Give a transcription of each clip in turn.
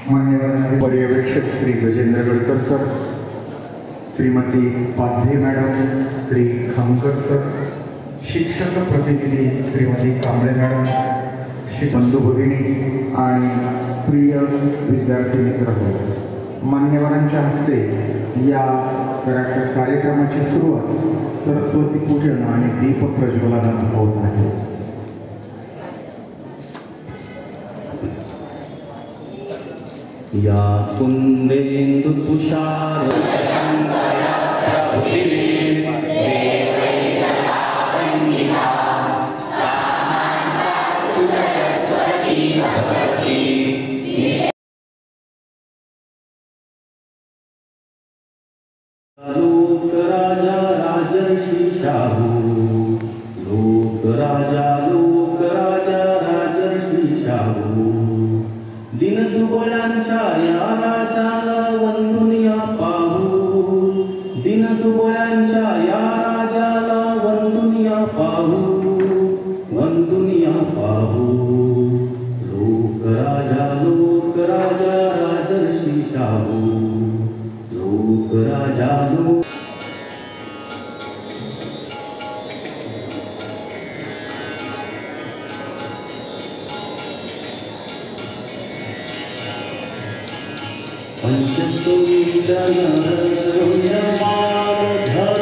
मान्यवर पर्यवेक्षक Shri Gajendra Gadkar sir, Shrimati Padhye madam, Shri Khamkar sir, शिक्षक प्रतिनिधी श्रीमती कांबळे मॅडम, बंधू भगिनी आणि प्रिय विद्यार्थी मित्र, मान्यवरांच्या हस्ते या कार्यक्रमाची सुरुवात सरस्वती पूजन आणि दीप प्रज्वलनात होत आहे. या कुंदेंदु तुषार लोक राजा राजर्षी शाहू, लोक राजा राजर्षी शाहू, दिन दुबळ्यांच्या या राजाला वंदुनिया पाहू, दिन दुबळ्यांच्या या राजाला वंदुनिया पाहू, वंदुनिया पाहू. लोक राजा राजर्षी शाहू, लोक राजा पंचतुंड नररुंड मालधर,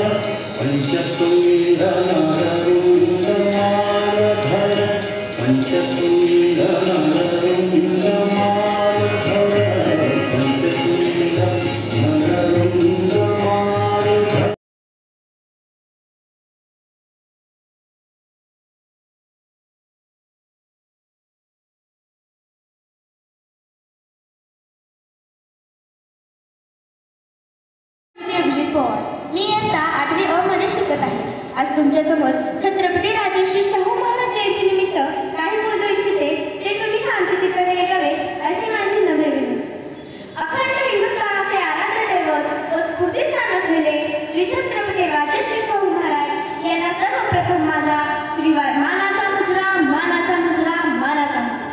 पंचतुंड नररुंड मालधर, पंचतुंड नररुंड मालधर, पंचतुंड नररुंड मालधर. मी इयत्ता 8वी अ मध्ये शिकत आहे. आज तुमच्यासमोर छत्रपती राजर्षी शाहू महाराज जयंतीनिमित्त काही बोलू इच्छिते, ते तुम्ही शांतचित्ताने ऐकावे अशी माझी नम्र विनंती. अखंड हिंदुस्थानाचे आराध्य दैवत व स्फूर्तिस्थान असलेले श्री छत्रपती राजर्षी शाहू महाराज यांना सर्वप्रथम माझा त्रिवार मानाचा मुजरा, मानाचा मुजरा, मानाचा मुजरा.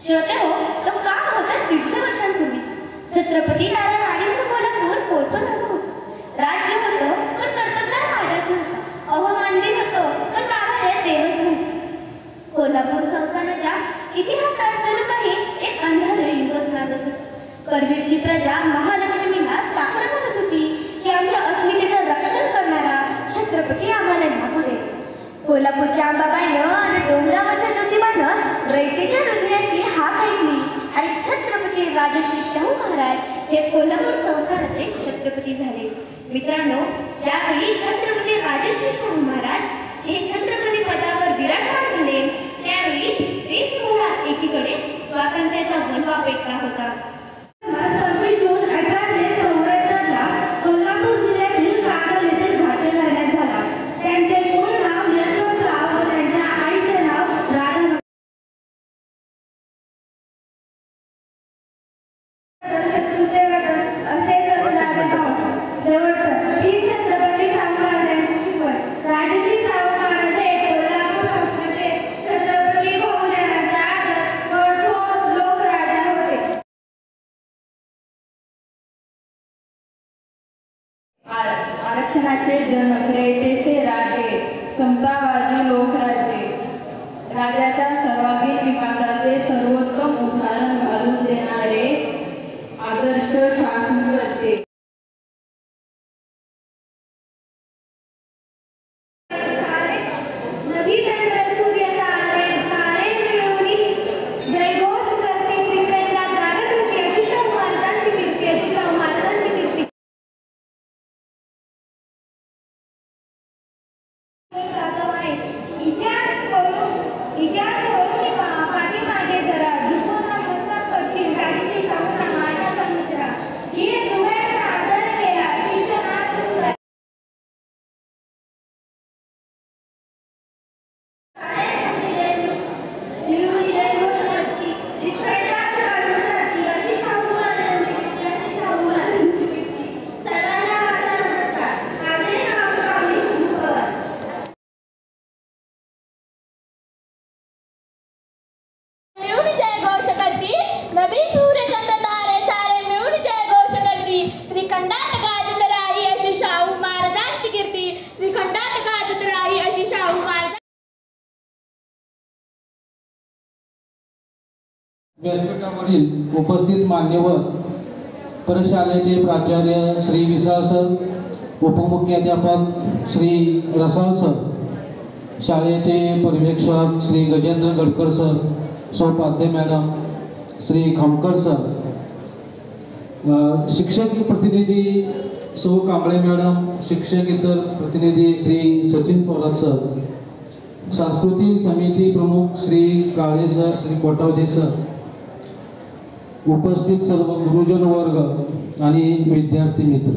श्रोते हो, तो काळ होता 150 वर्षांपूर्वी. छत्रपती दादा राणींचं कोल्हापूर पोरकं झालं होतं. राज्य होतं पण कर्तबगार राजाच नव्हता. अहो, मंदिर होतं पण गाभाऱ्यात देवच नव्हतं. कोल्हापूर संस्थानाच्या इतिहासात जणू काही एक अंधार युग असणार होतं. करवीरची प्रजा महालक्ष्मीला साकडं घालत होती की आमच्या अस्मितेचं रक्षण करणारा छत्रपती आम्हाला लागू दे. कोल्हापूरच्या अंबाबाईनं आणि डोंगरावरच्या ज्योतिबानं रयतेच्या हृदयाची हाक ऐकली आणि छत्रपती राजर्षी शाहू महाराज हे कोल्हापूर संस्थानाचे छत्रपती झाले. मित्रांनो, ज्यावेळी छत्रपती राजर्षी शाहू महाराज हे छत्रपती पदावर विराजमान झाले, त्यावेळी देशभरात एकीकडे स्वातंत्र्याचा वणवा पेटला होता. 26 जून 1874 कोल्हापूर जिल्ह्यातील कागल येथे घाटे घालण्यात झाला. त्यांचे मूळ नाव यशवंतराव व त्यांच्या आईचे नाव राधा. छत्रपती शाहू महाराजांची शिकवण. राजर्षी शाहू महाराज हे कोल्हापूर संस्थानाचे छत्रपती बहुजनांचा आदर व ठोस लोकराजा होते. आरक्षणाचे जनक, रयतेचे राजे, समतावादी लोकराजे, राज्याच्या सर्वांगीण विकासाचे सर्वोत्तम उदाहरण घालून देणारे आदर्श शासनकर्ते. इतिहास पाठीमागे जरा झुकून नमस्कार व्यासपीठावरील उपस्थित मान्यवर, परशालेचे प्राचार्य श्री विसाळ सर, उपमुख्याध्यापक श्री रसाळ सर, शाळेचे पर्यवेक्षक श्री गजेंद्र गडकर सर, सौपाध्य मॅडम श्री खामकर सर, शिक्षक प्रतिनिधी सौ कांबळे मॅडम, शिक्षकेतर प्रतिनिधी श्री सचिन थोरात सर, सांस्कृतिक समिती प्रमुख श्री काळे सर, श्री कोटावदे सर, उपस्थित सर्व गुरुजन वर्ग आणि विद्यार्थी मित्र,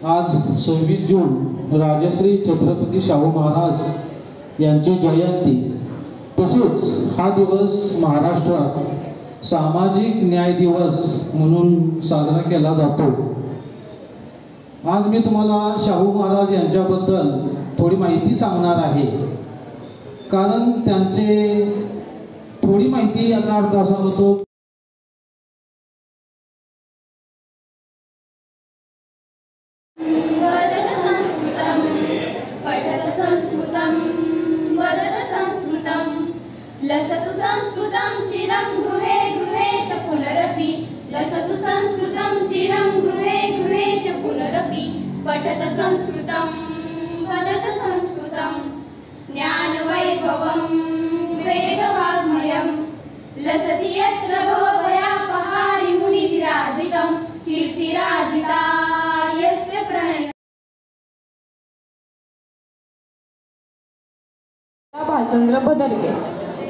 आज 26 जून राजश्री छत्रपती शाहू महाराज यांची जयंती, तसेच हा दिवस महाराष्ट्रात सामाजिक न्याय दिवस म्हणून साजरा केला जातो। आज मी तुम्हाला शाहू महाराज यांच्याबद्दल थोडी माहिती सांगणार आहे, कारण त्यांचे थोडी माहिती याचा अर्थ असा होतो लसतु संस्कृतं चिरं गृहे गृहे च पुनरपि लसतु संस्कृतं चिरं गृहे गृहे च पुनरपि पठत संस्कृतं वदत संस्कृतं ज्ञानवैभवं वेदवाङ्मयं लसति यत्र भवभयापहारि मुनिविराजितं कीर्तिराजिता यस्य प्रणय। भालचंद्र बदलगे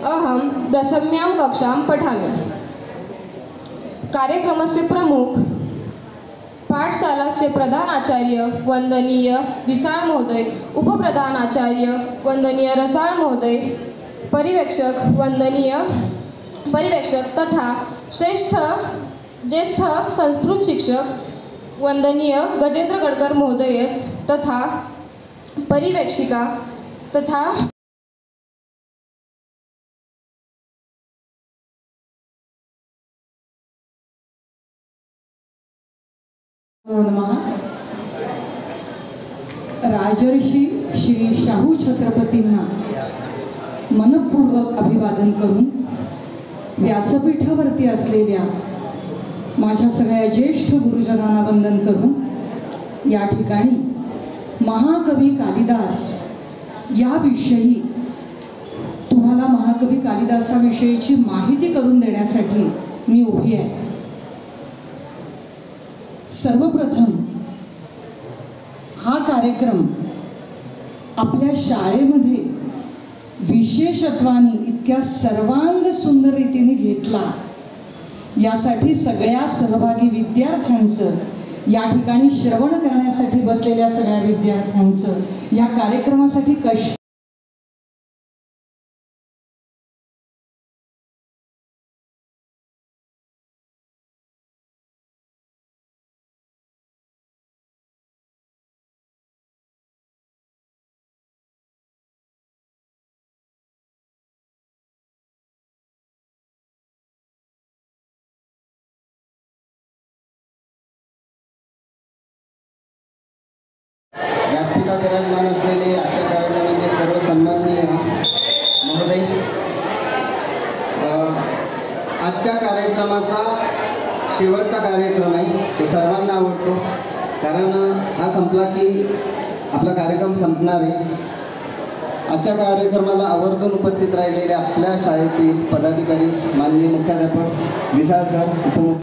अहम दशम्यां कक्षां पठामि। कार्यक्रमस्य प्रमुख पाठशालास्य प्रधानाचार्य वंदनीय विसाळ महोदय, उपप्रधानाचार्य वंदनीय रसाळ महोदय, परिवेक्षक तथा ज्येष्ठ संस्कृत शिक्षक वंदनीय गजेंद्र गडकर महोदय तथा परिवेक्षिका तथा नमः। राजर्षी श्री शाहू छत्रपतींना मनपूर्वक अभिवादन करून व्यासपीठावरती असलेल्या माझ्या सगळ्या ज्येष्ठ गुरुजनांना वंदन करून या ठिकाणी महाकवी कालिदास याविषयी तुम्हाला महाकवी कालिदासाविषयीची माहिती करून देण्यासाठी मी उभी आहे। सर्वप्रथम हा कार्यक्रम आपल्या शाळेमध्ये विशेषत्वाने इतक्या सर्वांग सुंदर रीतीने घेतला, यासाठी सगळ्या सहभागी विद्यार्थ्यांचं, या ठिकाणी श्रवण करण्यासाठी बसलेल्या सगळ्या विद्यार्थ्यांचं या कार्यक्रमासाठी कष्ट व्यासपीठावर विराजमान असलेले आजच्या कार्यक्रमाचे सर्व सन्माननीय महोदय, आजच्या कार्यक्रमाचा शेवटचा कार्यक्रम आहे, तो सर्वांना आवडतो, कारण हा संपला की आपला कार्यक्रम संपणार आहे। आजच्या कार्यक्रमाला आवर्जून उपस्थित राहिलेले आपल्या शाळेतील पदाधिकारी, माननीय मुख्याध्यापक विसाळ सर, उपमुख्य